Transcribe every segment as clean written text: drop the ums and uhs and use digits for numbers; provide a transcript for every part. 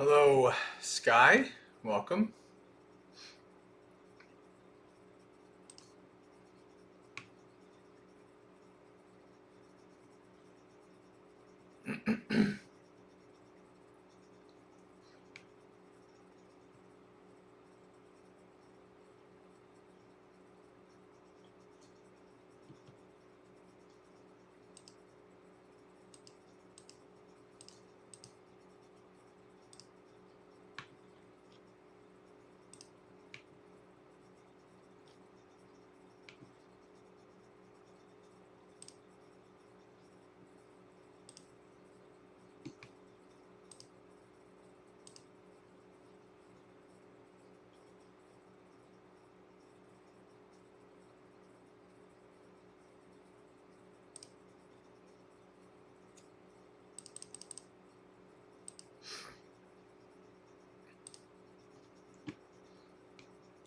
Hello, Sky. Welcome.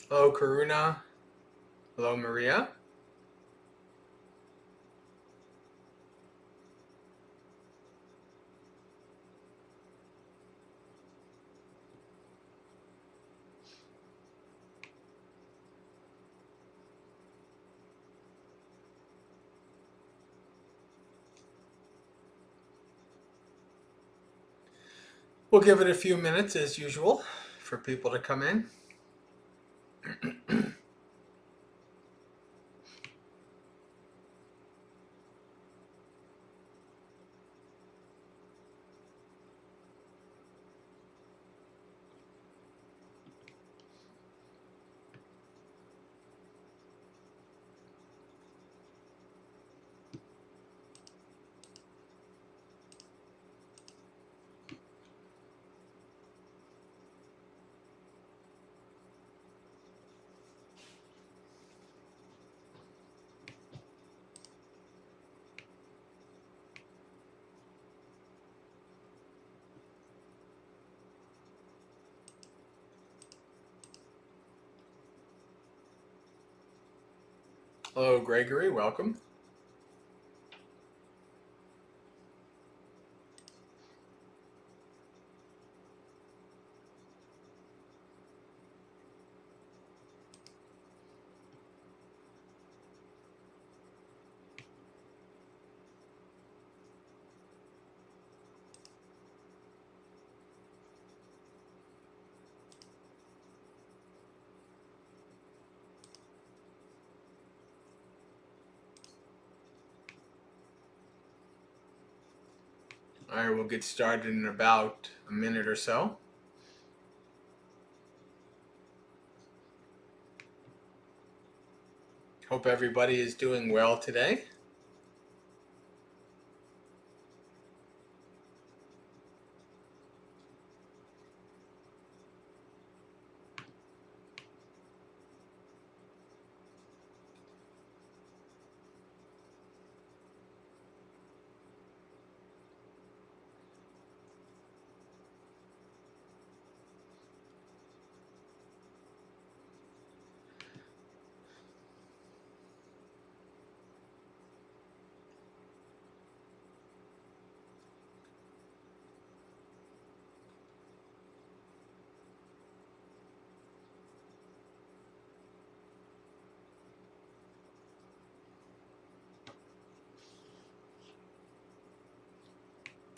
Hello, Karuna. Hello, Maria. We'll give it a few minutes as usual for people to come in. Hello, Gregory. Welcome. All right, we'll get started in about a minute or so. Hope everybody is doing well today.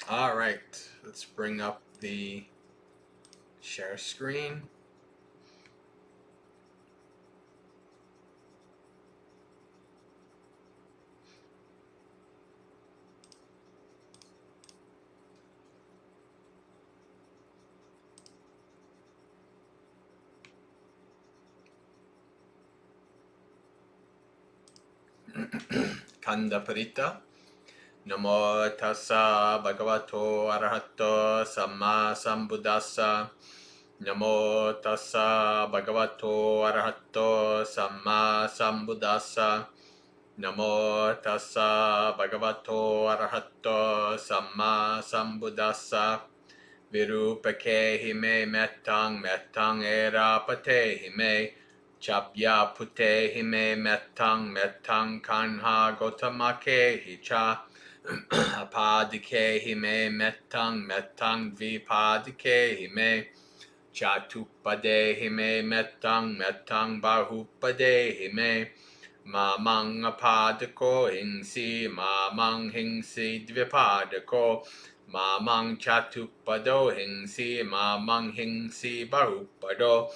All right, let's bring up the share screen. Kanda Parita. Namo tassa bhagavato arahato samma sambuddhassa. Namo tassa bhagavato arahato samma sambuddhassa. Namo tassa bhagavato arahato samma sambuddhassa. Virupake hime mettang mettang erapate hime. Chapya pute hime mettang mettang kanha gotamake hicha. Apadike hime metang metang vipadike hime Chatupade hime metang metang bahupade hime Mamang apadako hingsi mamang hingsi dvipadako Mamang chatupado hingsi mamang hingsi bahupado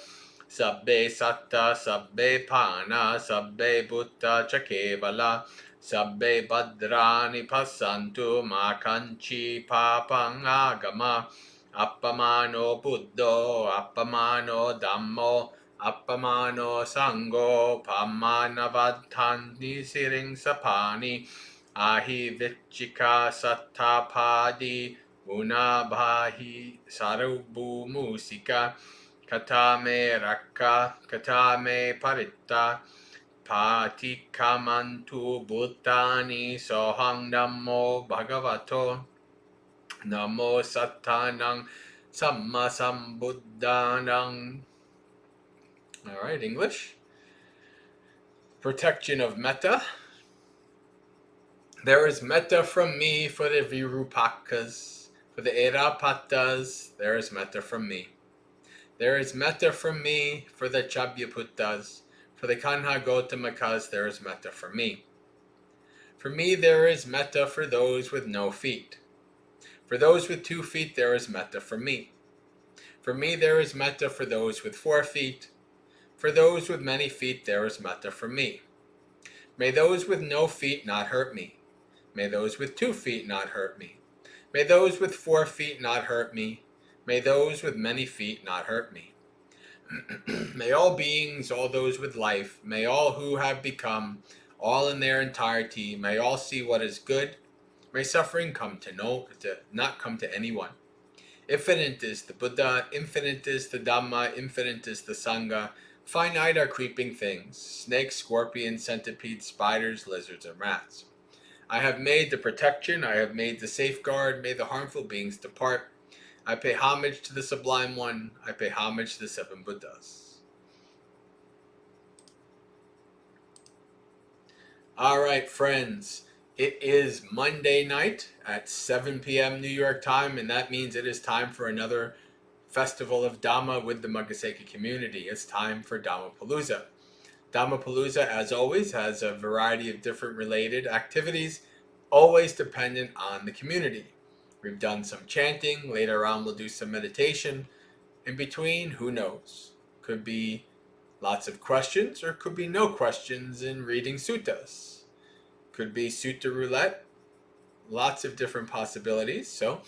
Sabbe satta sabbe pana sabbe butta chakevala Sabbe badrani passantu makanchi papang agama Appamano buddho appamano dhammo appamano sango pamanavadhanti siring sapani ahi vichika sattapadi unabhahi sarubu musika katame rakka katame paritta patikamantu buddhani sohang namo bhagavato Namo Sattanang Samma Sambuddhanang. All right, English. Protection of metta. There is metta from me for the Virupakas, for the Erapatas. There is metta from me. There is metta from me for the Chabhyaputtas, for the Kanha Gautamakas. There is metta for me. For me, there is metta for those with no feet. For those with 2 feet, there is metta for me. For me, there is metta for those with 4 feet. For those with many feet, there is metta for me. May those with no feet not hurt me. May those with 2 feet not hurt me. May those with 4 feet not hurt me. May those with many feet not hurt me. May all beings, all those with life, may all who have become, all in their entirety, may all see what is good. May suffering not come to anyone. Infinite is the Buddha, infinite is the Dhamma, infinite is the Sangha. Finite are creeping things, snakes, scorpions, centipedes, spiders, lizards, and rats. I have made the protection, I have made the safeguard, may the harmful beings depart. I pay homage to the Sublime One, I pay homage to the 7 Buddhas. Alright, friends. It is Monday night at 7 p.m. New York time, and that means it is time for another festival of Dhamma with the Maggasekha community. It's time for Dhammapalooza. Dhammapalooza, as always, has a variety of different related activities, always dependent on the community. We've done some chanting, later on we'll do some meditation. In between, who knows? Could be lots of questions, or could be no questions in reading suttas. Could be sutta roulette, lots of different possibilities. So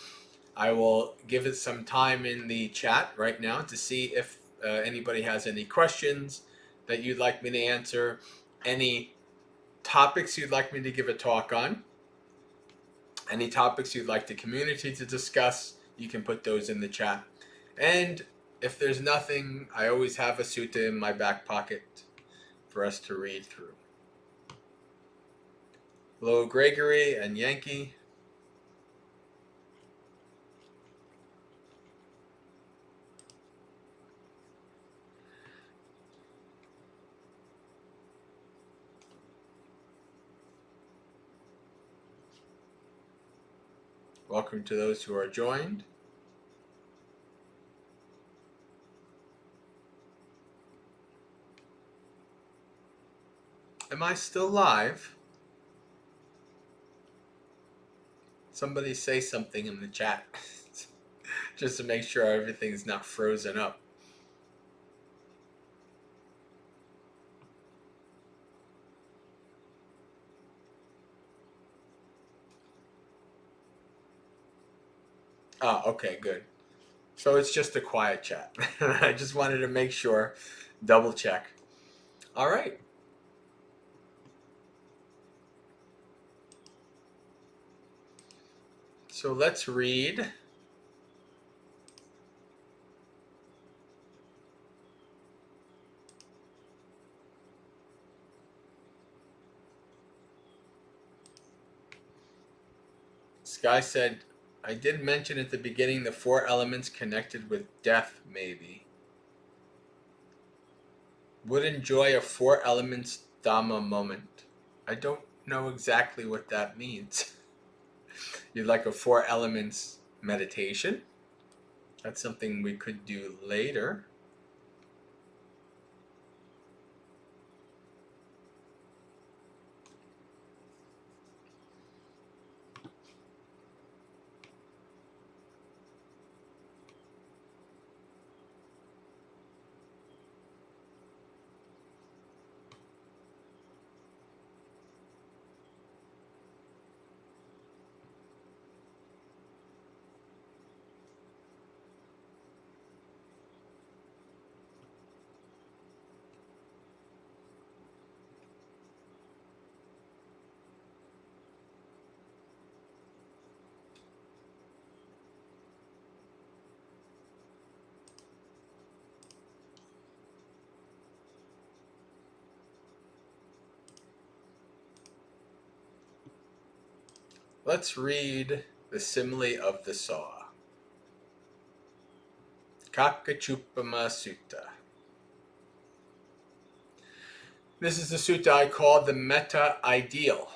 I will give it some time in the chat right now to see if anybody has any questions that you'd like me to answer, any topics you'd like me to give a talk on, any topics you'd like the community to discuss. You can put those in the chat. And if there's nothing, I always have a sutta in my back pocket for us to read through. Hello, Gregory and Yankee. Welcome to those who are joined. Am I still live? Somebody say something in the chat just to make sure everything's not frozen up. Oh, okay, good. So it's just a quiet chat. I just wanted to make sure, double check. All right. So let's read Sky said, I did mention at the beginning the 4 elements connected with death, maybe. Would enjoy a 4 elements Dhamma moment. I don't know exactly what that means. you'd like a 4 elements meditation, that's something we could do later. Let's read the simile of the saw. Kakachupama Sutta. This is the sutta I call the meta ideal,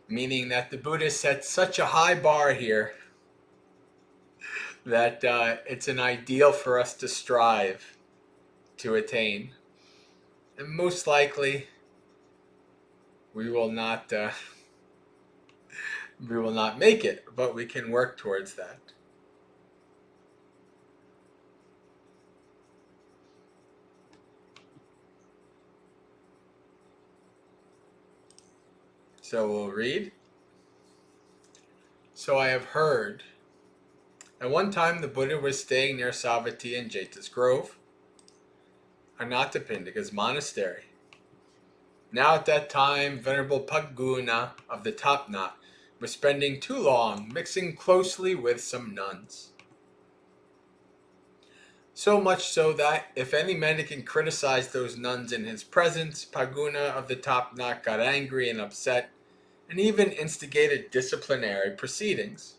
meaning that the Buddha set such a high bar here that it's an ideal for us to strive to attain. And most likely, we will not make it, but we can work towards that. So we'll read. So I have heard. At one time the Buddha was staying near Savatthi in Jeta's Grove, Anathapindika's monastery. Now at that time, Venerable Paguna of the Top Knot was spending too long mixing closely with some nuns. So much so that if any mendicant criticized those nuns in his presence, Paguna of the Top Knot got angry and upset, and even instigated disciplinary proceedings.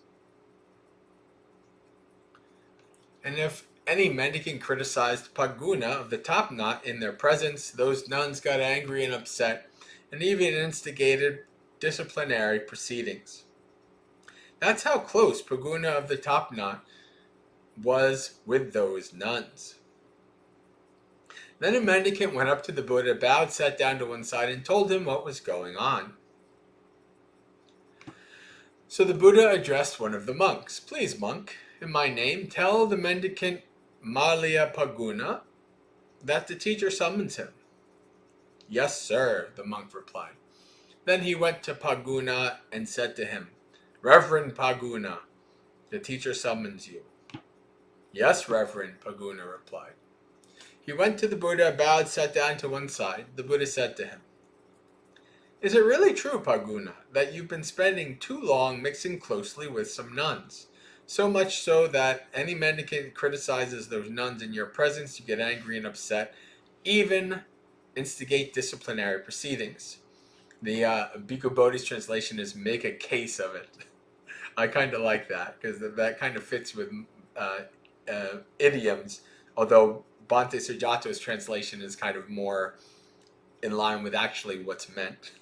And if any mendicant criticized Paguna of the Top Knot in their presence, those nuns got angry and upset, and even instigated disciplinary proceedings. That's how close Paguna of the Top Knot was with those nuns. Then a mendicant went up to the Buddha, bowed, sat down to one side, and told him what was going on. So the Buddha addressed one of the monks. Please, monk, in my name, tell the mendicant Malia Paguna that the teacher summons him. Yes, sir, the monk replied. Then he went to Paguna and said to him, Reverend Paguna, the teacher summons you. Yes, Reverend, Paguna replied. He went to the Buddha, bowed, sat down to one side. The Buddha said to him, Is it really true, Paguna, that you've been spending too long mixing closely with some nuns? So much so that any mendicant criticizes those nuns in your presence, you get angry and upset, even instigate disciplinary proceedings. The Bhikkhu Bodhi's translation is make a case of it. I kind of like that because that kind of fits with idioms, although Bhante Sujato's translation is kind of more in line with actually what's meant.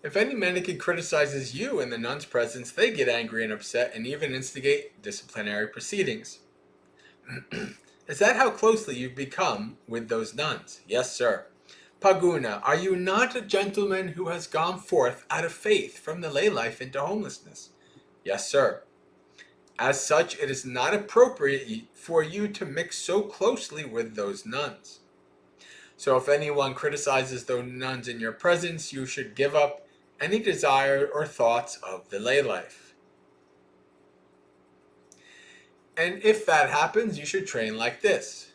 If any mendicant criticizes you in the nun's presence, they get angry and upset and even instigate disciplinary proceedings. Is that how closely you've become with those nuns? Yes, sir. Paguna, are you not a gentleman who has gone forth out of faith from the lay life into homelessness? Yes, sir. As such, it is not appropriate for you to mix so closely with those nuns. So if anyone criticizes those nuns in your presence, you should give up any desire or thoughts of the lay life. And if that happens, you should train like this.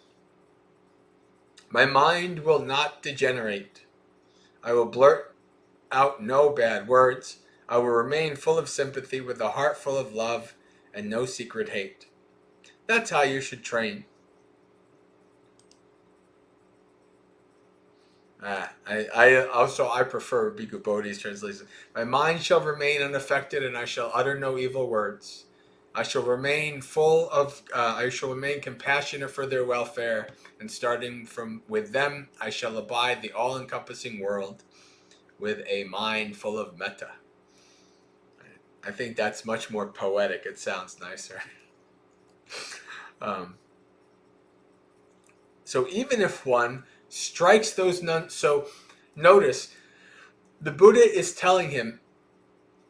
My mind will not degenerate. I will blurt out no bad words. I will remain full of sympathy with a heart full of love and no secret hate. That's how you should train. I prefer Bhikkhu Bodhi's translation. My mind shall remain unaffected, and I shall utter no evil words. I shall remain I shall remain compassionate for their welfare, and starting from with them, I shall abide the all-encompassing world with a mind full of metta. I think that's much more poetic. It sounds nicer. So even if one strikes those nuns, so notice the Buddha is telling him,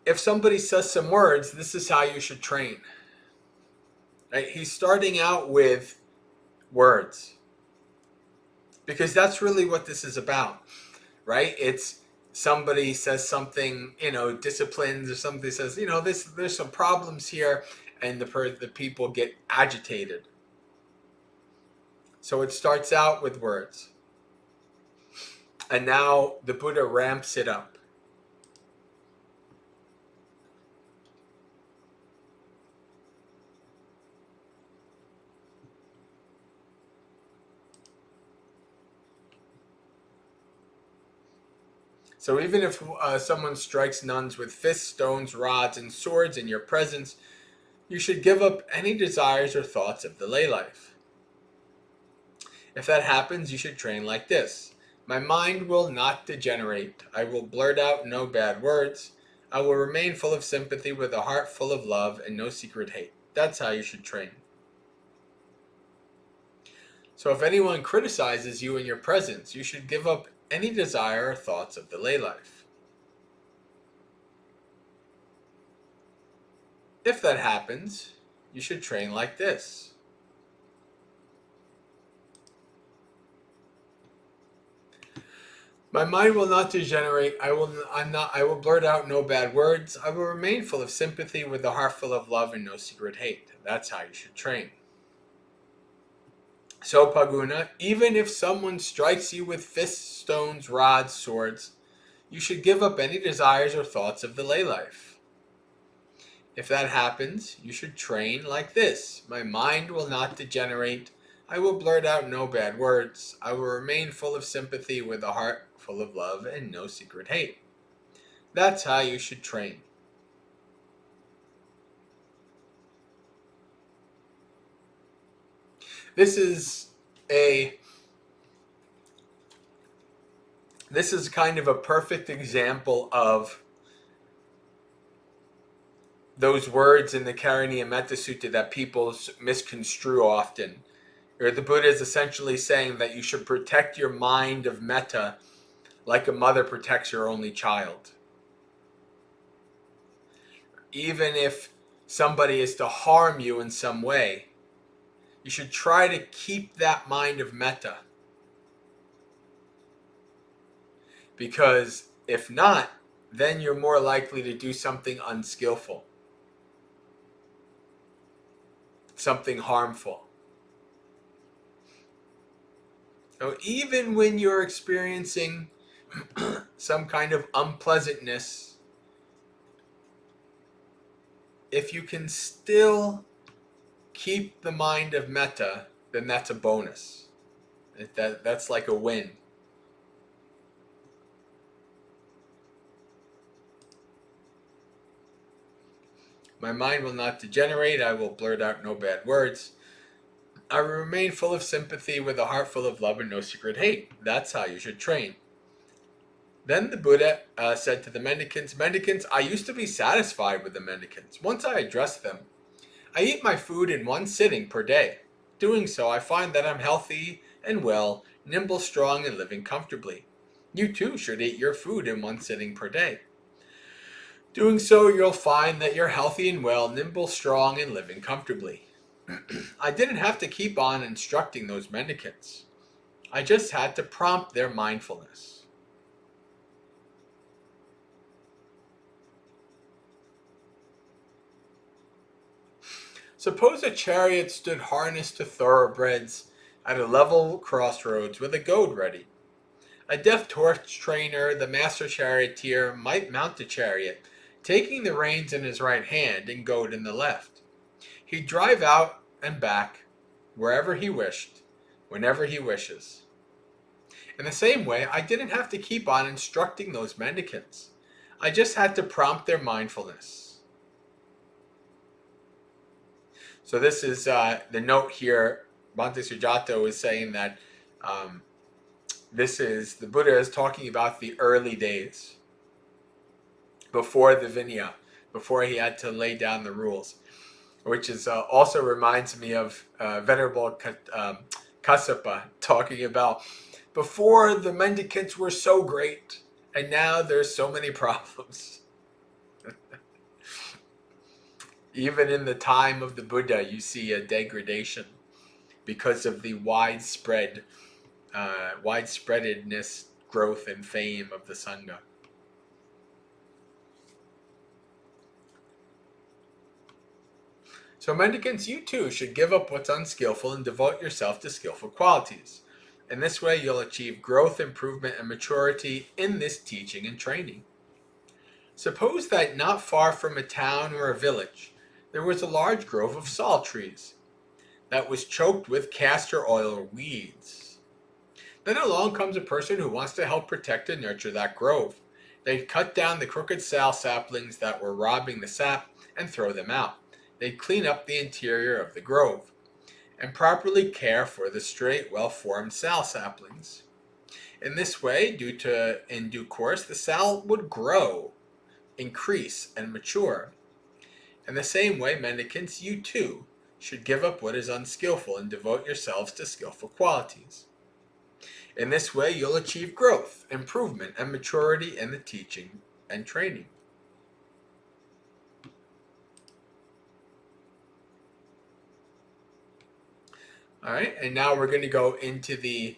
if somebody says some words, this is how you should train. Right? He's starting out with words because that's really what this is about, right? It's somebody says something, disciplines, or somebody says, there's some problems here, and the people get agitated. So it starts out with words. And now the Buddha ramps it up. So even if someone strikes nuns with fists, stones, rods, and swords in your presence, you should give up any desires or thoughts of the lay life. If that happens, you should train like this. My mind will not degenerate. I will blurt out no bad words. I will remain full of sympathy with a heart full of love and no secret hate. That's how you should train. So if anyone criticizes you in your presence, you should give up any desire or thoughts of the lay life. If that happens, you should train like this. My mind will not degenerate. I will blurt out no bad words. I will remain full of sympathy with a heart full of love and no secret hate. That's how you should train. So, Paguna, even if someone strikes you with fists, stones, rods, swords, you should give up any desires or thoughts of the lay life. If that happens, you should train like this. My mind will not degenerate. I will blurt out no bad words. I will remain full of sympathy with a heart full of love and no secret hate. That's how you should train. This is kind of a perfect example of those words in the Karaniya Metta Sutta that people misconstrue often. Or the Buddha is essentially saying that you should protect your mind of metta like a mother protects her only child. Even if somebody is to harm you in some way, you should try to keep that mind of metta. Because if not, then you're more likely to do something unskillful, something harmful. So even when you're experiencing some kind of unpleasantness, if you can still keep the mind of metta, then that's a bonus. That's like a win. My mind will not degenerate. I will blurt out no bad words. I will remain full of sympathy with a heart full of love and no secret hate. That's how you should train. Then the Buddha said to the mendicants, Mendicants, I used to be satisfied with the mendicants. Once I addressed them, I eat my food in one sitting per day. Doing so, I find that I'm healthy and well, nimble, strong, and living comfortably. You too should eat your food in one sitting per day. Doing so, you'll find that you're healthy and well, nimble, strong, and living comfortably. I didn't have to keep on instructing those mendicants. I just had to prompt their mindfulness. Suppose a chariot stood harnessed to thoroughbreds at a level crossroads with a goad ready. A deft horse trainer, the master charioteer, might mount the chariot, taking the reins in his right hand and goad in the left. He'd drive out and back, wherever he wished, whenever he wishes. In the same way, I didn't have to keep on instructing those mendicants. I just had to prompt their mindfulness. So this is the note here. Bhante Sujato is saying that the Buddha is talking about the early days before the Vinaya, before he had to lay down the rules, which is also reminds me of Venerable Kassapa talking about before the mendicants were so great and now there's so many problems. Even in the time of the Buddha, you see a degradation because of the widespreadedness, growth, and fame of the Sangha. So mendicants, you too should give up what's unskillful and devote yourself to skillful qualities. In this way, you'll achieve growth, improvement, and maturity in this teaching and training. Suppose that not far from a town or a village, there was a large grove of sal trees that was choked with castor oil or weeds. Then along comes a person who wants to help protect and nurture that grove. They'd cut down the crooked sal saplings that were robbing the sap and throw them out. They'd clean up the interior of the grove and properly care for the straight, well-formed sal saplings. In this way, in due course, the sal would grow, increase, and mature. In the same way, mendicants, you too should give up what is unskillful and devote yourselves to skillful qualities. In this way, you'll achieve growth, improvement, and maturity in the teaching and training. All right, and now we're going to go into the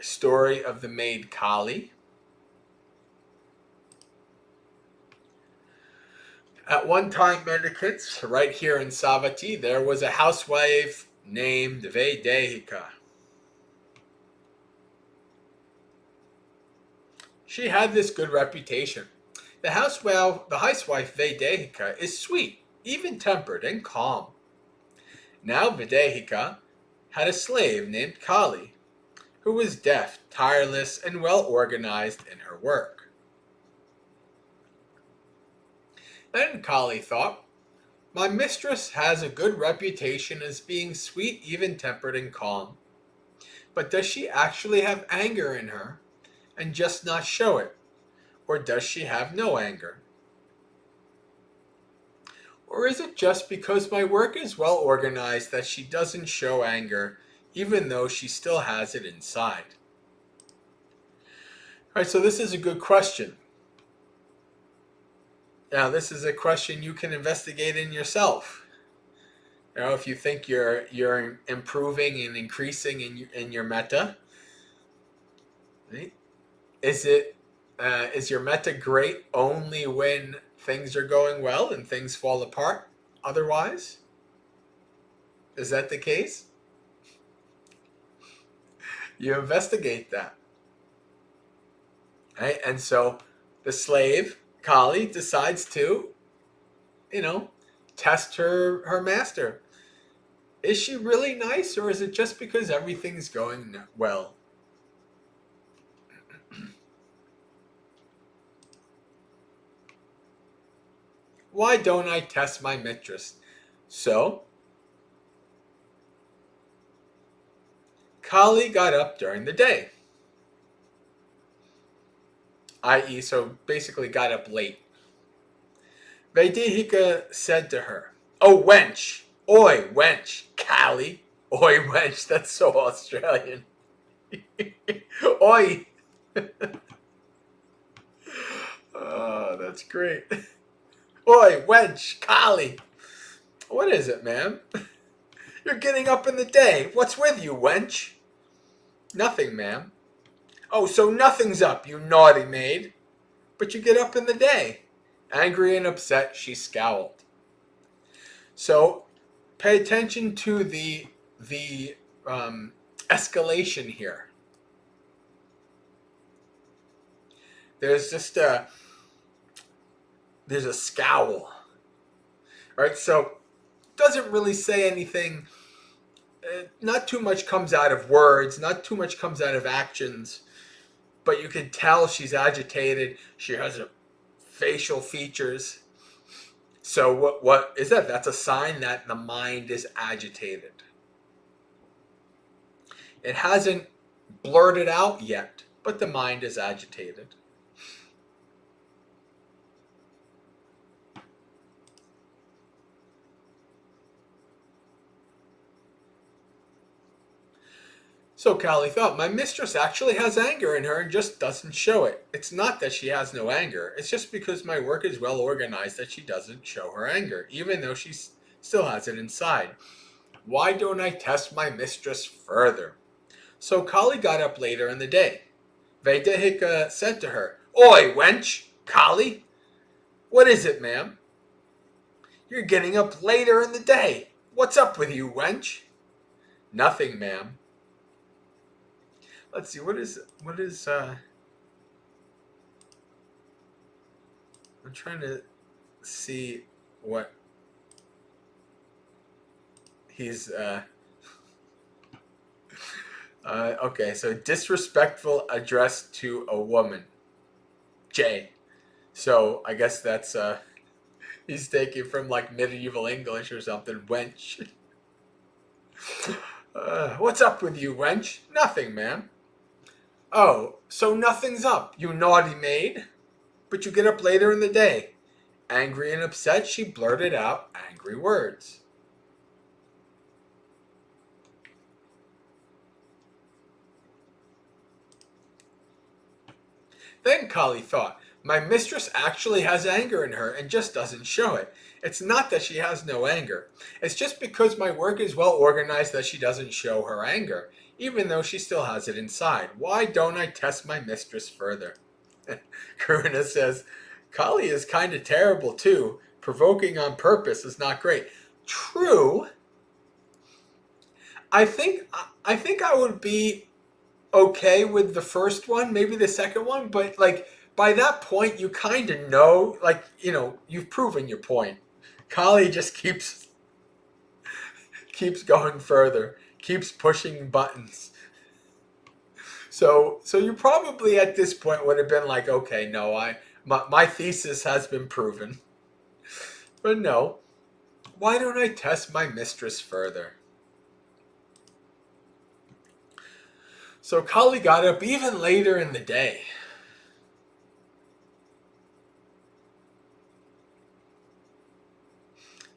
story of the maid Kali. At one time, mendicants, right here in Savatthi, there was a housewife named Vaidehika. She had this good reputation. The housewife Vaidehika is sweet, even-tempered, and calm. Now Vaidehika had a slave named Kali, who was deft, tireless, and well-organized in her work. Then Kali thought, my mistress has a good reputation as being sweet, even-tempered, and calm. But does she actually have anger in her and just not show it? Or does she have no anger? Or is it just because my work is well organized that she doesn't show anger, even though she still has it inside? All right, so this is a good question. Now, this is a question you can investigate in yourself. You know, if you think you're improving and increasing in your metta, right? Is your metta great only when things are going well and things fall apart otherwise? Is that the case? You investigate that. Right? And so the slave, Kali, decides to, test her master. Is she really nice, or is it just because everything's going well? Why don't I test my mistress? So, Kali got up during the day. I.e., so basically got up late. Vaidehika said to her, "Oh, wench! Oi, wench! Kali! Oi, wench!" That's so Australian. Oi! Oh, that's great. Oi, wench! Kali! What is it, ma'am? You're getting up in the day. What's with you, wench? Nothing, ma'am. Oh, so nothing's up, you naughty maid. But you get up in the day. Angry and upset, she scowled. So, pay attention to the escalation here. There's a scowl, right? So, doesn't really say anything. not too much comes out of words, not too much comes out of actions, but you can tell she's agitated. She has facial features. So what is that? That's a sign that the mind is agitated. It hasn't blurted out yet, but the mind is agitated. So Kali thought, my mistress actually has anger in her and just doesn't show it. It's not that she has no anger. It's just because my work is well organized that she doesn't show her anger, even though she still has it inside. Why don't I test my mistress further? So Kali got up later in the day. Vedehika said to her, Oi, wench! Kali? What is it, ma'am? You're getting up later in the day. What's up with you, wench? Nothing, ma'am. Let's see, what is I'm trying to see what he's okay, so disrespectful address to a woman. J. So I guess that's he's taking from like medieval English or something. Wench. What's up with you, wench? Nothing, ma'am. Oh, so nothing's up, you naughty maid? But you get up later in the day. Angry and upset, she blurted out angry words. Then Kali thought, my mistress actually has anger in her and just doesn't show it. It's not that she has no anger. It's just because my work is well organized that she doesn't show her anger, even though she still has it inside. Why don't I test my mistress further? Karuna says, Kali is kind of terrible too. Provoking on purpose is not great. True. I think I would be okay with the first one, maybe the second one, but like by that point you kind of know, like, you know, you've proven your point. Kali just keeps going further, keeps pushing buttons. So you probably at this point would have been like, okay, no, my thesis has been proven. But no, why don't I test my mistress further? So Kali got up even later in the day.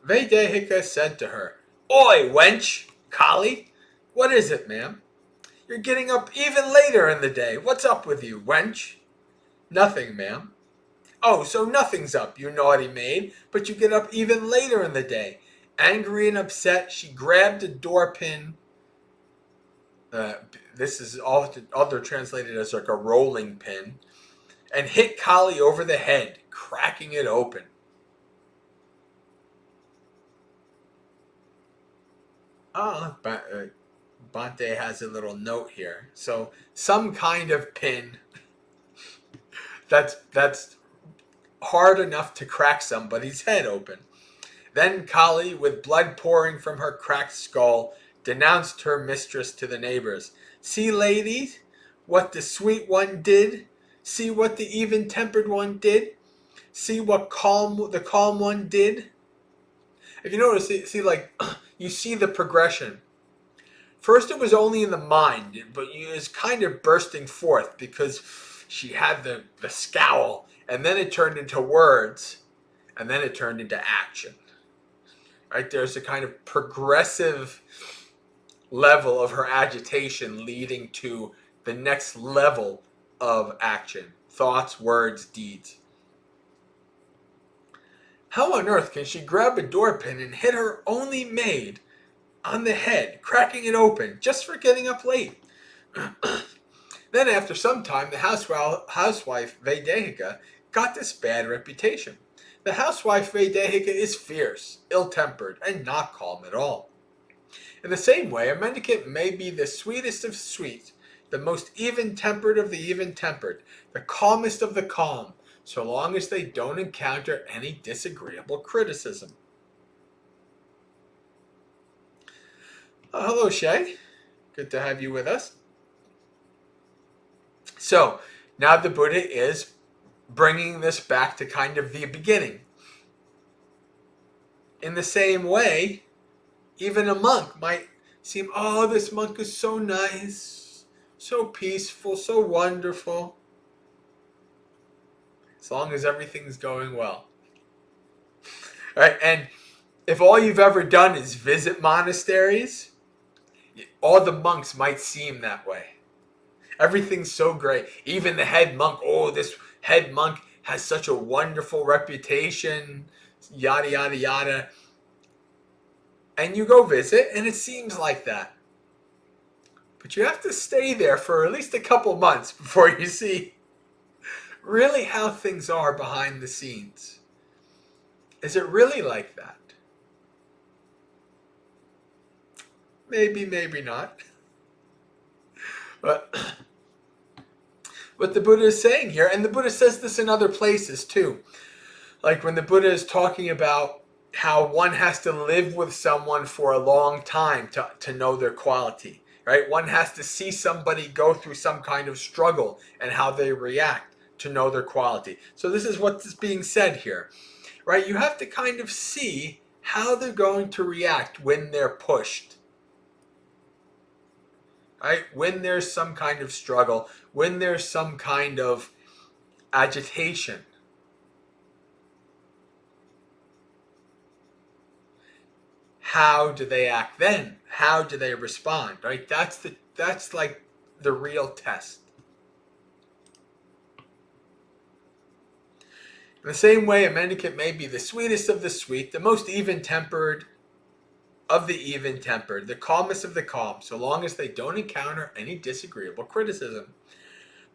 Vedehika said to her, Oi, wench! Kali? What is it, ma'am? You're getting up even later in the day. What's up with you, wench? Nothing, ma'am. Oh, so nothing's up, you naughty maid, but you get up even later in the day. Angry and upset, she grabbed a door pin. This is other translated as like a rolling pin, and hit Kali over the head, cracking it open. Bante has a little note here. So some kind of pin that's hard enough to crack somebody's head open. Then Kali, with blood pouring from her cracked skull, denounced her mistress to the neighbors. See, ladies, what the sweet one did? See what the even-tempered one did? See what the calm one did? If you notice, see like, you see the progression. First it was only in the mind, but it was kind of bursting forth because she had the scowl, and then it turned into words, and then it turned into action. Right? There's a kind of progressive level of her agitation leading to the next level of action. Thoughts, words, deeds. How on earth can she grab a door pin and hit her only maid on the head, cracking it open, just for getting up late? Then after some time, the housewife Vedehika got this bad reputation. The housewife Vedehika is fierce, ill-tempered, and not calm at all. In the same way, a mendicant may be the sweetest of sweet, the most even-tempered of the even-tempered, the calmest of the calm, so long as they don't encounter any disagreeable criticism. Hello, Shay. Good to have you with us. So, now the Buddha is bringing this back to kind of the beginning. In the same way, even a monk might seem, oh, this monk is so nice, so peaceful, so wonderful. As long as everything's going well. Right? And if all you've ever done is visit monasteries, all the monks might seem that way. Everything's so great. Even the head monk, oh, this head monk has such a wonderful reputation, yada, yada, yada. And you go visit, and it seems like that. But you have to stay there for at least a couple months before you see really how things are behind the scenes. Is it really like that? Maybe, maybe not. But what the Buddha is saying here, and the Buddha says this in other places too, like when the Buddha is talking about how one has to live with someone for a long time to know their quality, right? One has to see somebody go through some kind of struggle and how they react to know their quality. So this is what's being said here, right? You have to kind of see how they're going to react when they're pushed. Right? When there's some kind of struggle, when there's some kind of agitation. How do they act then? How do they respond? Right? That's like the real test. In the same way, a mendicant may be the sweetest of the sweet, the most even-tempered of the even-tempered, the calmest of the calm, so long as they don't encounter any disagreeable criticism.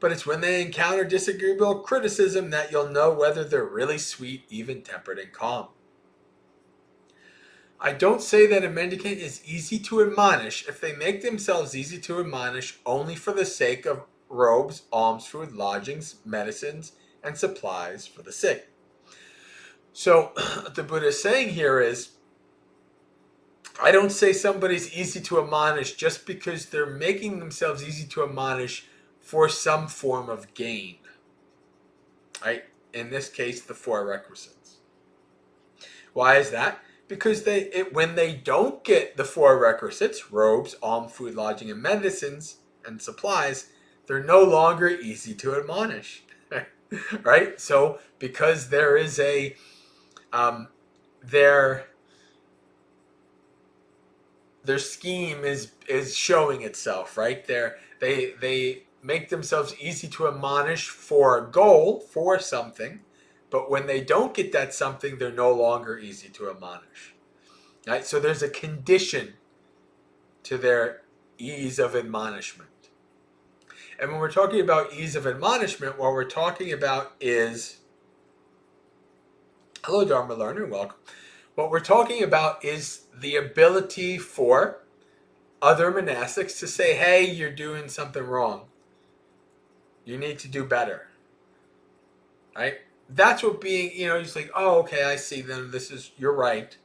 But it's when they encounter disagreeable criticism that you'll know whether they're really sweet, even-tempered, and calm. I don't say that a mendicant is easy to admonish if they make themselves easy to admonish only for the sake of robes, alms, food, lodgings, medicines, and supplies for the sick. So what the Buddha is saying here is, I don't say somebody's easy to admonish just because they're making themselves easy to admonish for some form of gain. Right? In this case, the 4 requisites. Why is that? Because when they don't get the 4 requisites, robes, alms, food, lodging, and medicines, and supplies, they're no longer easy to admonish. Right? So because there is their scheme is showing itself, right? They make themselves easy to admonish for a goal, for something, but when they don't get that something, they're no longer easy to admonish. Right? So there's a condition to their ease of admonishment. And when we're talking about ease of admonishment, what we're talking about is, hello Dharma learner, welcome. What we're talking about is the ability for other monastics to say, hey, you're doing something wrong. You need to do better. Right? That's what being, just like, oh, okay, I see then you're right.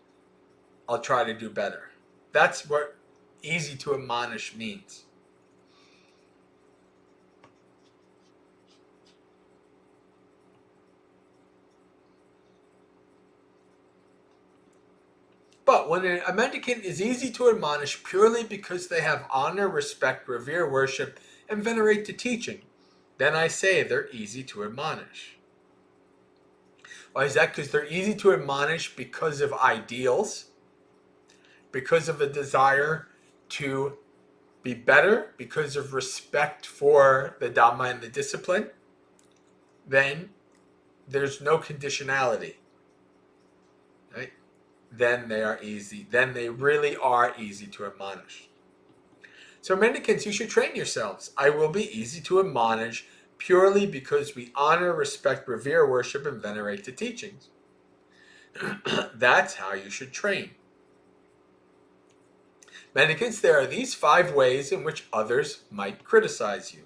I'll try to do better. That's what easy to admonish means. But when a mendicant is easy to admonish purely because they have honor, respect, revere, worship, and venerate the teaching, then I say they're easy to admonish. Why is that? Because they're easy to admonish because of ideals, because of a desire to be better, because of respect for the Dhamma and the discipline. Then there's no conditionality. Right? Then they are easy. Then they really are easy to admonish. So mendicants, you should train yourselves. I will be easy to admonish purely because we honor, respect, revere, worship, and venerate the teachings. That's how you should train. Mendicants, there are these 5 ways in which others might criticize you.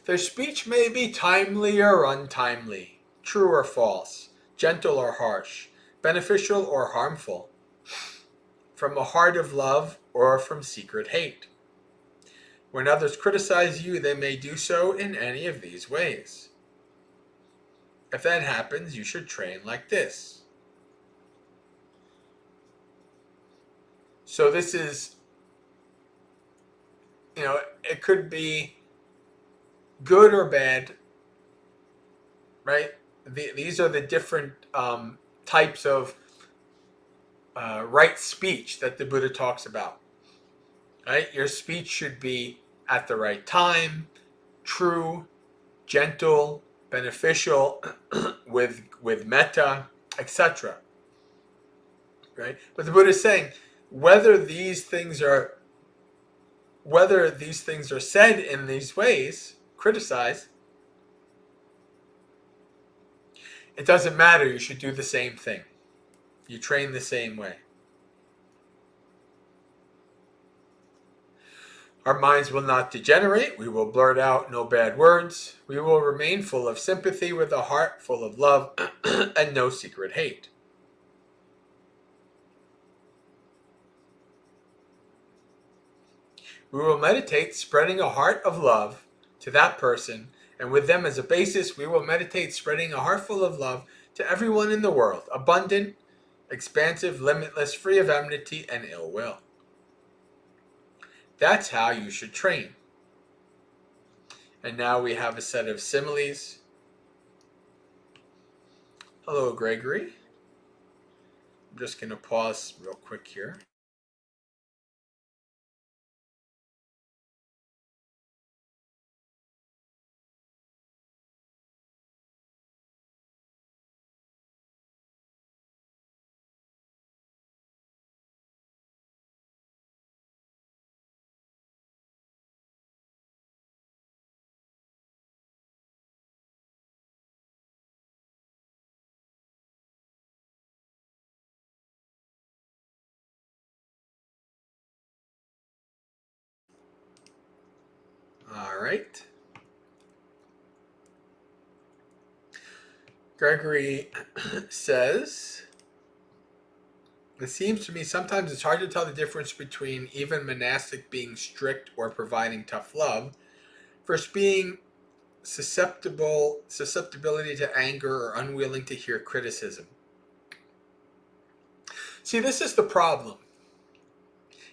Their speech may be timely or untimely, true or false, gentle or harsh, beneficial or harmful, from a heart of love or from secret hate. When others criticize you, they may do so in any of these ways. If that happens, you should train like this. So this is, it could be good or bad, right? These are the different types of right speech that the Buddha talks about. Right? Your speech should be at the right time, true, gentle, beneficial, with metta, etc. Right? But the Buddha is saying whether these things are said in these ways, criticized, it doesn't matter. You should do the same thing. You train the same way. Our minds will not degenerate. We will blurt out no bad words. We will remain full of sympathy with a heart full of love and no secret hate. We will meditate spreading a heart of love to that person, and with them as a basis, we will meditate spreading a heart full of love to everyone in the world, abundant, expansive, limitless, free of enmity and ill will. That's how you should train. And now we have a set of similes. Hello, Gregory. I'm just going to pause real quick here. All right. Gregory says, it seems to me sometimes it's hard to tell the difference between even monastic being strict or providing tough love versus being susceptibility to anger or unwilling to hear criticism. See, this is the problem.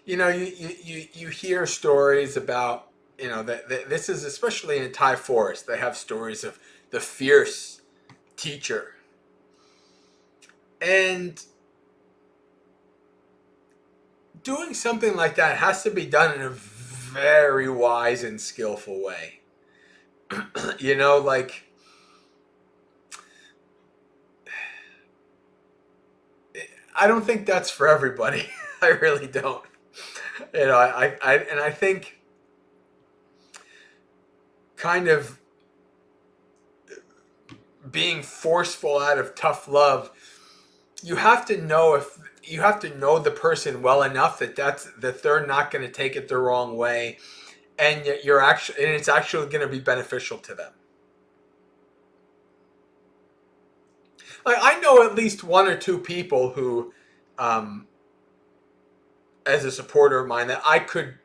You hear stories about, that this is especially in Thai forest. They have stories of the fierce teacher. And doing something like that has to be done in a very wise and skillful way. I don't think that's for everybody. I really don't. I think kind of being forceful out of tough love, you have to know the person well enough that they're not going to take it the wrong way, and it's actually going to be beneficial to them. Like, I know at least one or two people who, as a supporter of mine, that I could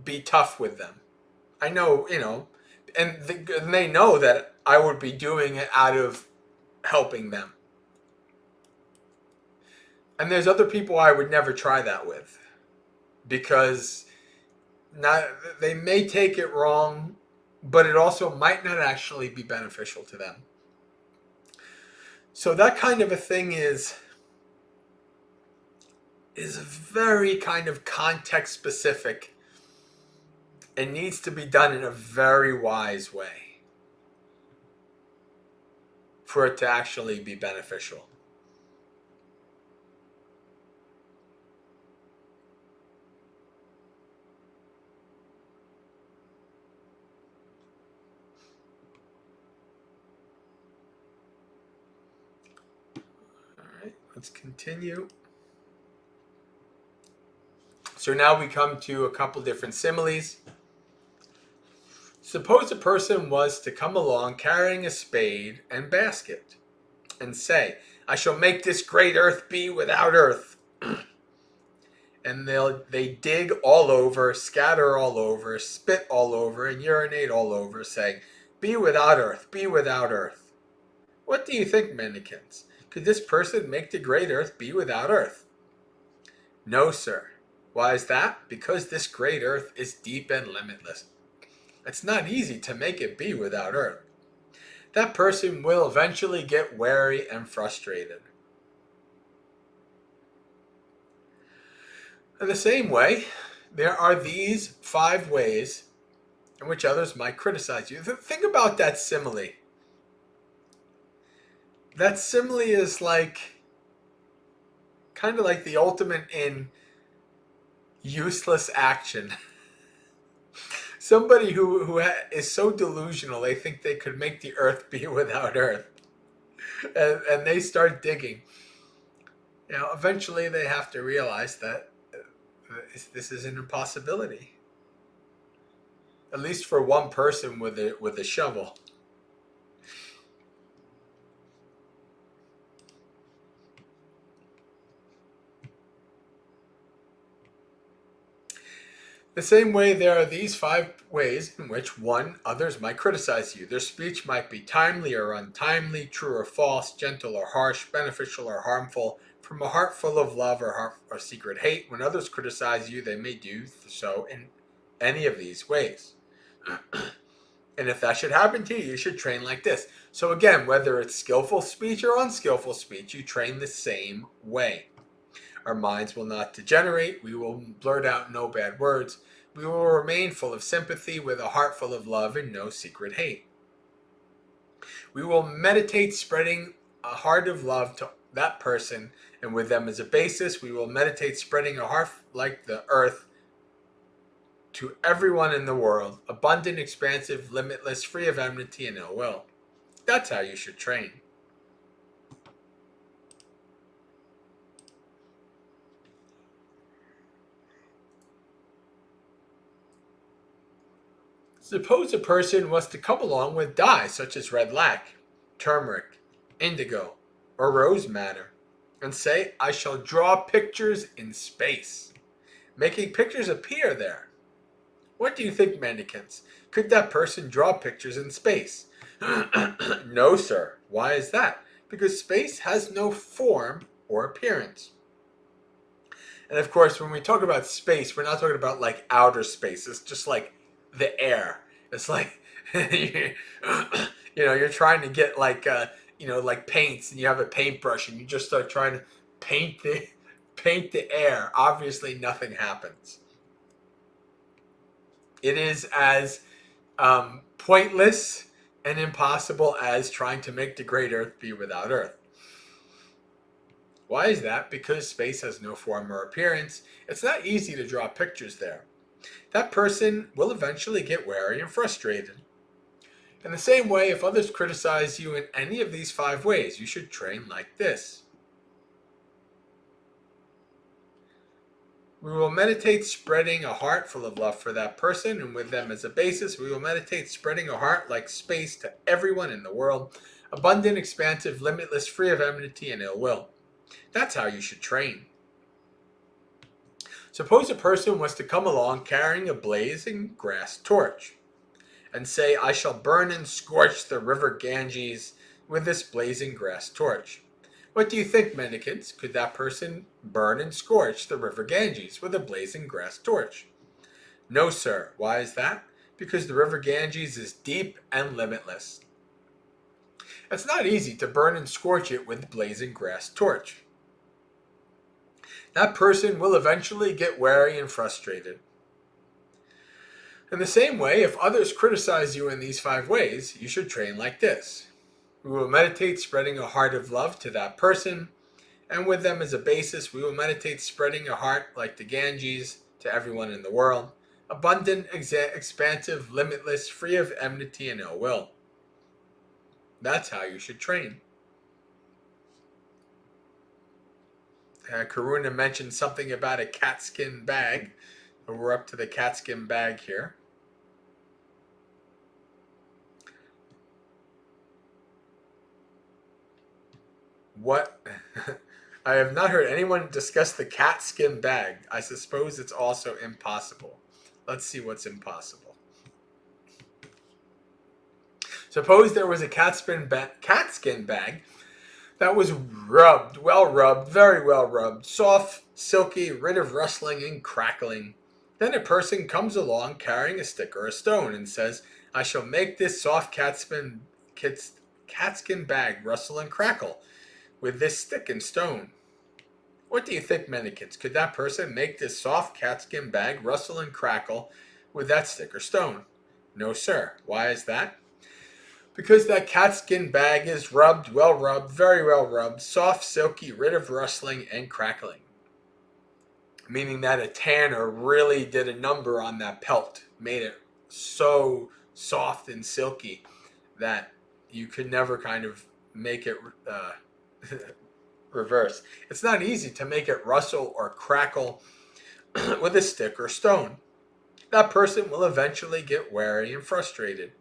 be tough with them. I know, and they know that I would be doing it out of helping them. And there's other people I would never try that with, because they may take it wrong, but it also might not actually be beneficial to them. So that kind of a thing is very kind of context specific and needs to be done in a very wise way for it to actually be beneficial. Let's continue. So now we come to a couple different similes. Suppose a person was to come along carrying a spade and basket. and say, I shall make this great earth be without earth. And they dig all over, scatter all over, spit all over, and urinate all over, saying, be without earth, be without earth. What do you think, mendicants? Could this person make the great earth be without earth? No, sir. Why is that? Because this great earth is deep and limitless. It's not easy to make it be without earth. That person will eventually get weary and frustrated. In the same way, there are these 5 ways in which others might criticize you. Think about that simile. That simile is like, kind of like the ultimate in useless action. Somebody who is so delusional, they think they could make the earth be without earth. And they start digging. Eventually they have to realize that this is an impossibility. At least for one person with a shovel. The same way, there are these 5 ways in which 1, others might criticize you. Their speech might be timely or untimely, true or false, gentle or harsh, beneficial or harmful, from a heart full of love or secret hate. When others criticize you, they may do so in any of these ways. And if that should happen to you, you should train like this. So again, whether it's skillful speech or unskillful speech, you train the same way. Our minds will not degenerate. We will blurt out no bad words. We will remain full of sympathy with a heart full of love and no secret hate. We will meditate spreading a heart of love to that person, and with them as a basis, we will meditate spreading a heart like the earth to everyone in the world, abundant, expansive, limitless, free of enmity and ill will. That's how you should train. Suppose a person was to come along with dyes such as red lac, turmeric, indigo, or rose madder, and say, I shall draw pictures in space, making pictures appear there. What do you think, mendicants? Could that person draw pictures in space? No, sir. Why is that? Because space has no form or appearance. And of course, when we talk about space, we're not talking about like outer space. It's just like the air. It's like you're trying to get like like paints, and you have a paintbrush, and you just start trying to paint the air. Obviously, nothing happens. It is as pointless and impossible as trying to make the great earth be without earth. Why is that? Because space has no form or appearance. It's not easy to draw pictures there. That person will eventually get weary and frustrated. In the same way, if others criticize you in any of these 5 ways, you should train like this. We will meditate spreading a heart full of love for that person, and with them as a basis, we will meditate spreading a heart like space to everyone in the world, abundant, expansive, limitless, free of enmity and ill will. That's how you should train. Suppose a person was to come along carrying a blazing grass torch and say, I shall burn and scorch the river Ganges with this blazing grass torch. What do you think, mendicants? Could that person burn and scorch the river Ganges with a blazing grass torch? No, sir. Why is that? Because the river Ganges is deep and limitless. It's not easy to burn and scorch it with a blazing grass torch. That person will eventually get weary and frustrated. In the same way, if others criticize you in these 5 ways, you should train like this. We will meditate spreading a heart of love to that person, and with them as a basis, we will meditate spreading a heart like the Ganges to everyone in the world, abundant, expansive, limitless, free of enmity and ill will. That's how you should train. Karuna mentioned something about a catskin bag. We're up to the catskin bag here. What? I have not heard anyone discuss the cat skin bag. I suppose it's also impossible. Let's see what's impossible. Suppose there was a cat skin bag that was rubbed, well rubbed, very well rubbed, soft, silky, rid of rustling and crackling. Then a person comes along carrying a stick or a stone and says, I shall make this soft catskin bag rustle and crackle with this stick and stone. What do you think, Menikins? Could that person make this soft catskin bag rustle and crackle with that stick or stone? No, sir. Why is that? Because that catskin bag is rubbed, well rubbed, very well rubbed, soft, silky, rid of rustling and crackling. Meaning that a tanner really did a number on that pelt, made it so soft and silky that you could never kind of make it reverse. It's not easy to make it rustle or crackle with a stick or stone. That person will eventually get weary and frustrated.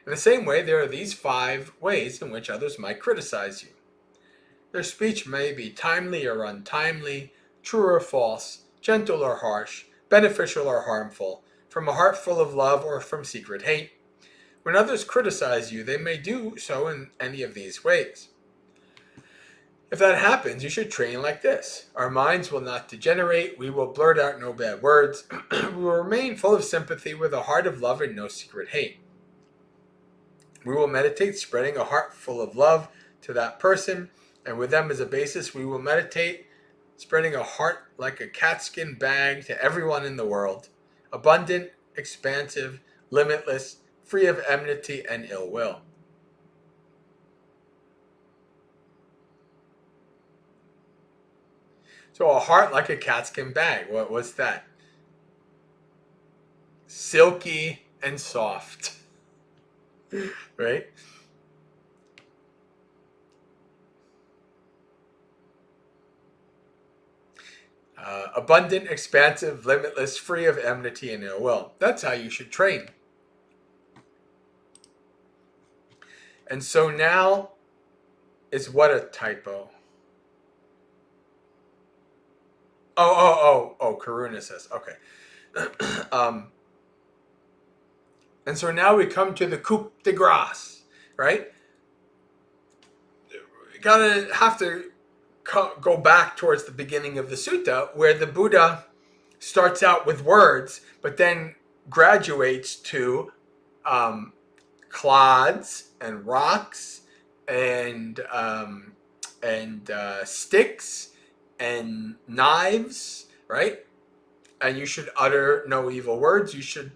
In the same way, there are these 5 ways in which others might criticize you. Their speech may be timely or untimely, true or false, gentle or harsh, beneficial or harmful, from a heart full of love or from secret hate. When others criticize you, they may do so in any of these ways. If that happens, you should train like this. Our minds will not degenerate, we will blurt out no bad words, we will remain full of sympathy with a heart of love and no secret hate. We will meditate spreading a heart full of love to that person, and with them as a basis, we will meditate spreading a heart like a catskin bag to everyone in the world, abundant, expansive, limitless, free of enmity and ill will. So a heart like a catskin bag, what's that? Silky and soft. Right? Abundant, expansive, limitless, free of enmity and ill will. That's how you should train. And so now is what a typo. Oh, Karuna says. Okay. And so now we come to the coup de grace, right? We gotta have to go back towards the beginning of the sutta, where the Buddha starts out with words, but then graduates to clods and rocks and sticks and knives, right? And you should utter no evil words. You should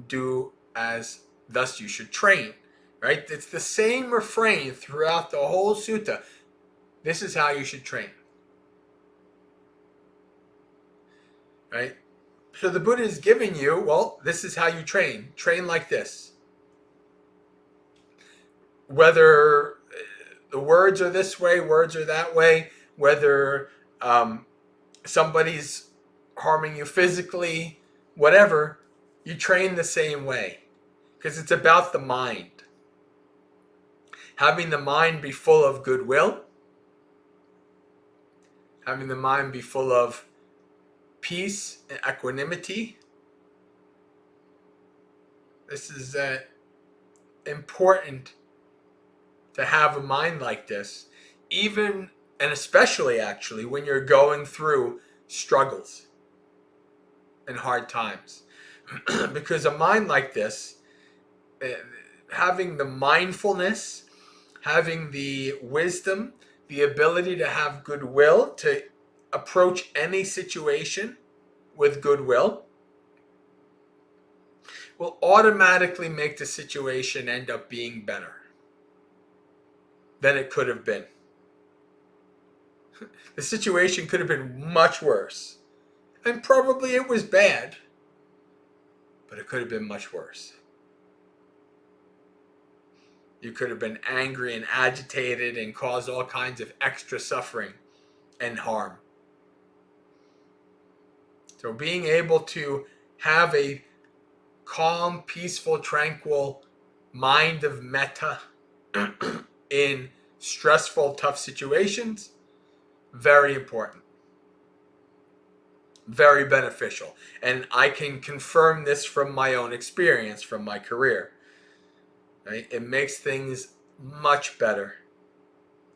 do as thus you should train, right? It's the same refrain throughout the whole sutta. This is how you should train, right? So the Buddha is giving you, well, this is how you train. Train like this. Whether the words are this way, words are that way, whether somebody's harming you physically, whatever, you train the same way. Because it's about the mind. Having the mind be full of goodwill. Having the mind be full of peace and equanimity. This is important to have a mind like this. Even and especially actually when you're going through struggles and hard times. Because a mind like this, having the mindfulness, having the wisdom, the ability to have goodwill, to approach any situation with goodwill, will automatically make the situation end up being better than it could have been. The situation could have been much worse. And probably it was bad, but it could have been much worse. You could have been angry and agitated and caused all kinds of extra suffering and harm. So being able to have a calm, peaceful, tranquil mind of metta in stressful, tough situations, very important. Very beneficial. And I can confirm this from my own experience, from my career. Right? It makes things much better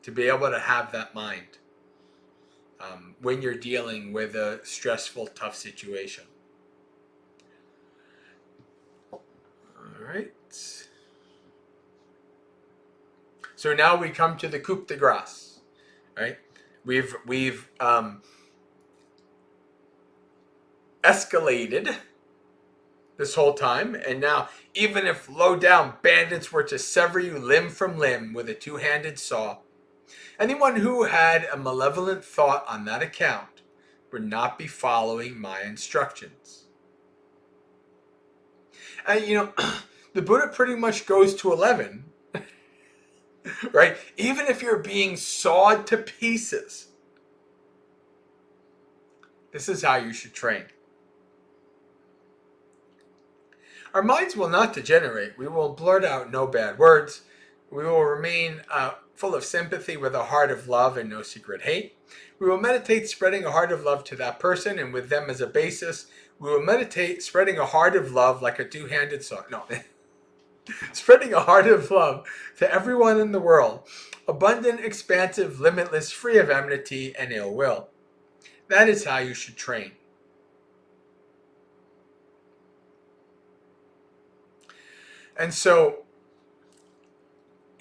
to be able to have that mind when you're dealing with a stressful, tough situation. All right. So now we come to the coup de grace. Right? We've escalated this whole time, and now even if low down bandits were to sever you limb from limb with a two-handed saw, anyone who had a malevolent thought on that account would not be following my instructions. And the Buddha pretty much goes to 11, right? Even if you're being sawed to pieces, this is how you should train. Our minds will not degenerate. We will blurt out no bad words. We will remain full of sympathy with a heart of love and no secret hate. We will meditate spreading a heart of love to that person, and with them as a basis, we will meditate spreading a heart of love like a two-handed saw. No. Spreading a heart of love to everyone in the world. Abundant, expansive, limitless, free of enmity and ill will. That is how you should train. And so,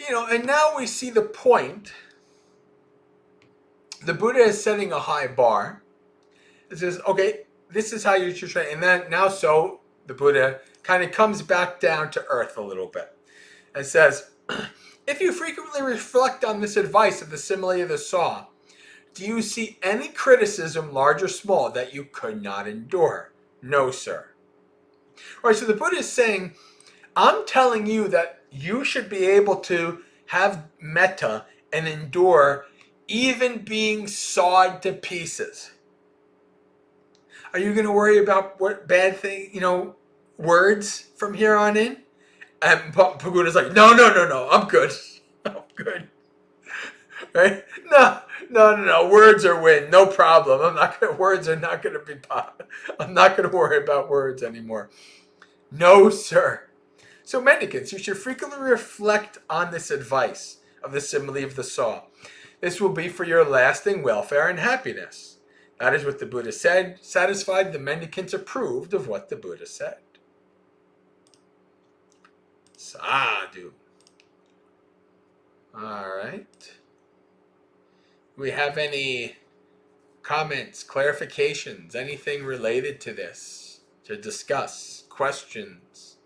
and now we see the point. The Buddha is setting a high bar. It says, okay, this is how you should train. And then so the Buddha kind of comes back down to earth a little bit and says, if you frequently reflect on this advice of the simile of the saw, do you see any criticism, large or small, that you could not endure? No, sir. All right, so the Buddha is saying, I'm telling you that you should be able to have metta and endure even being sawed to pieces. Are you going to worry about what bad thing, words from here on in? And Pagoda's like, no, I'm good. I'm good. Right? No. Words are win. No problem. Words are not going to be pop. I'm not going to worry about words anymore. No, sir. So mendicants, you should frequently reflect on this advice of the simile of the saw. This will be for your lasting welfare and happiness. That is what the Buddha said. Satisfied, the mendicants approved of what the Buddha said. Sadhu. All right. Do we have any comments, clarifications, anything related to this to discuss? Questions?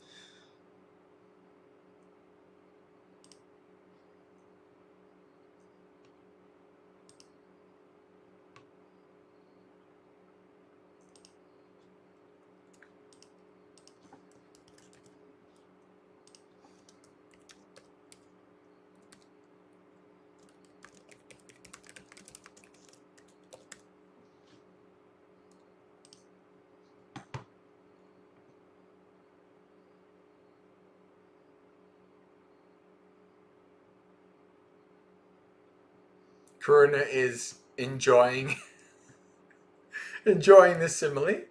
Karuna is enjoying this simile.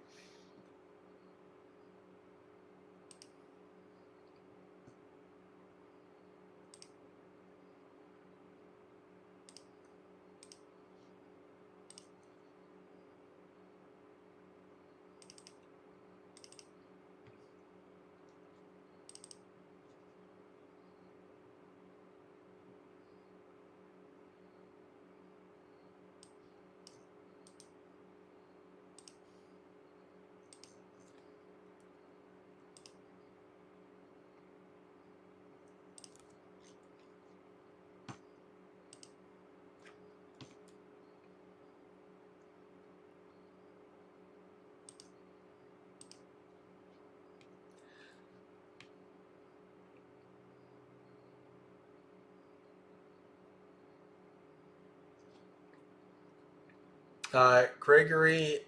Gregory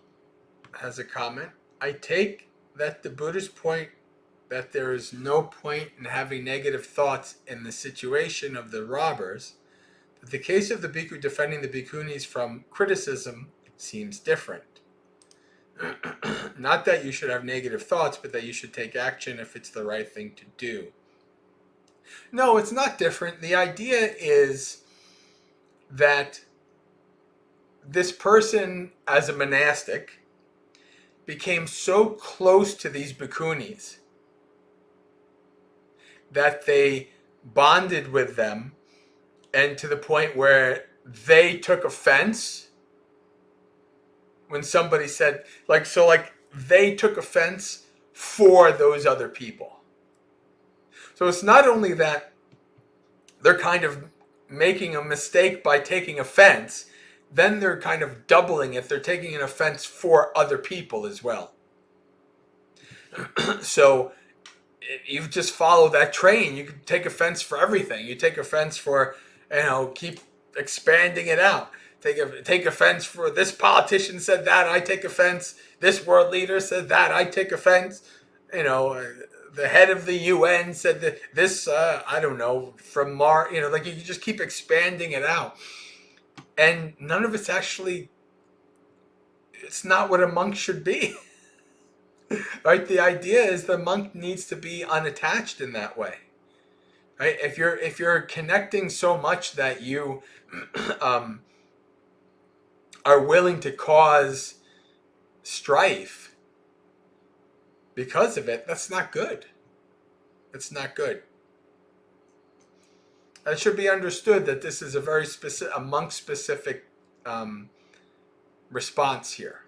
has a comment. I take that the Buddha's point that there is no point in having negative thoughts in the situation of the robbers the case of the bhikkhu defending the bhikkhunis from criticism seems different. Not that you should have negative thoughts, but that you should take action if it's the right thing to do. No, it's not different. The idea is that this person, as a monastic, became so close to these bhikkhunis that they bonded with them, and to the point where they took offense when somebody said, they took offense for those other people. So it's not only that they're kind of making a mistake by taking offense, then they're kind of doubling it. They're taking an offense for other people as well. So you just follow that train. You can take offense for everything. You take offense for, keep expanding it out. Take offense for this politician said that, I take offense. This world leader said that, I take offense. The head of the UN said that this, I don't know, from Mars, you just keep expanding it out. And none of it's actually, it's not what a monk should be. Right? The idea is the monk needs to be unattached in that way. Right? If you're connecting so much that you are willing to cause strife because of it, that's not good. It's not good. It should be understood that this is a very specific, a monk-specific response here.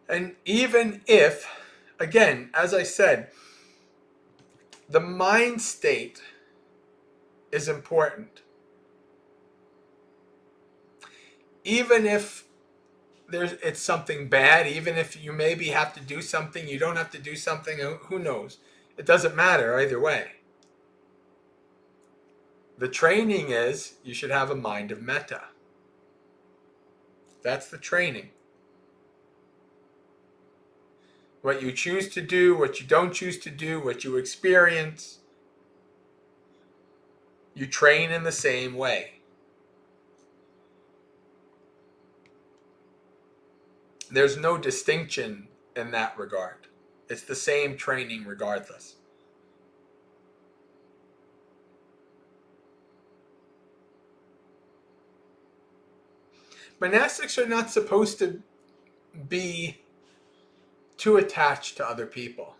And even if, again, as I said, the mind state is important. Even if it's something bad, even if you maybe have to do something, you don't have to do something, who knows? It doesn't matter either way. The training is you should have a mind of metta. That's the training. What you choose to do, what you don't choose to do, what you experience, you train in the same way. There's no distinction in that regard. It's the same training regardless. Monastics are not supposed to be too attached to other people.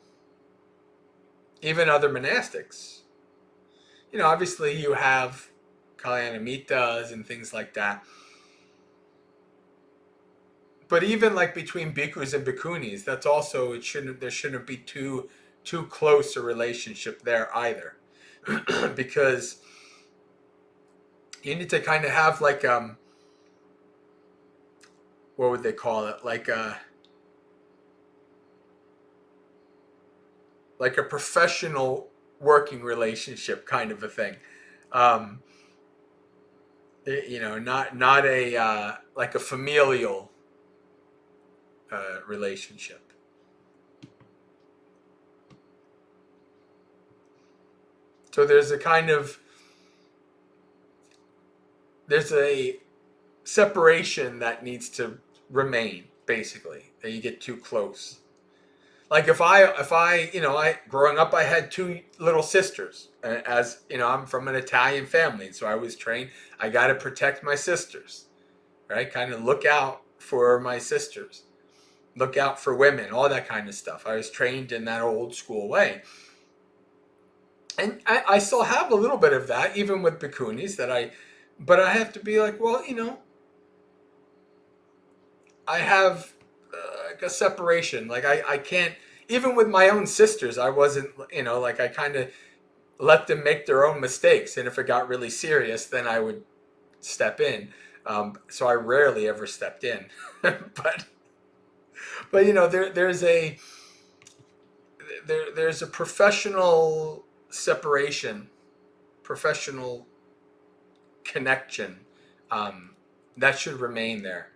Even other monastics. Obviously you have kalyanamitas and things like that. But even like between bhikkhus and bhikkhunis, that's also, there shouldn't be too close a relationship there either. Because you need to kind of have like what would they call it? Like a professional working relationship kind of a thing. Not a like a familial relationship. So there's a separation that needs to remain, basically, that you get too close. Like if I growing up, I had two little sisters. As I'm from an Italian family, so I was trained. I got to protect my sisters, right? Kind of look out for my sisters, look out for women, all that kind of stuff. I was trained in that old school way, and I still have a little bit of that, even with bhikkhunis. But I have to be like, well, I have like a separation. Like I can't, even with my own sisters, I wasn't, like I kind of let them make their own mistakes. And if it got really serious, then I would step in. So I rarely ever stepped in. but there's a professional separation, professional connection that should remain there.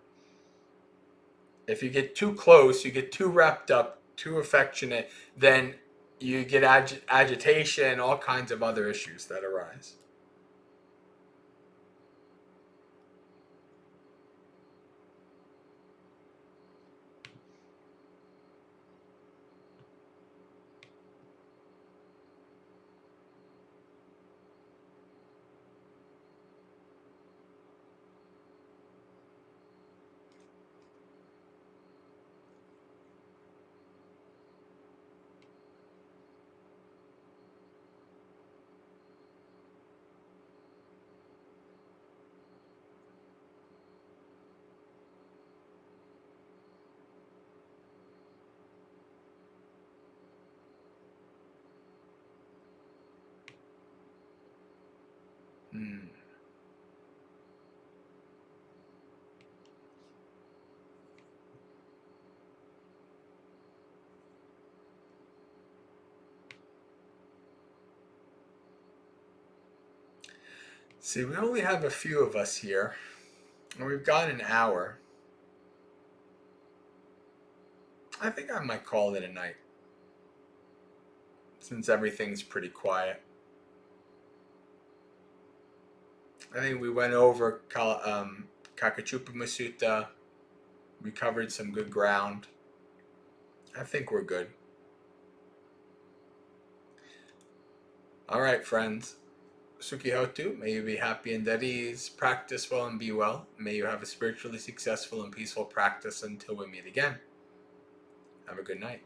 If you get too close, you get too wrapped up, too affectionate, then you get agitation, all kinds of other issues that arise. Hmm. See, we only have a few of us here, and we've got an hour. I think I might call it a night, since everything's pretty quiet. I think we went over Kakachupa Sutta. We covered some good ground. I think we're good. All right, friends. Sukihotu, may you be happy and at ease, practice well and be well. May you have a spiritually successful and peaceful practice until we meet again. Have a good night.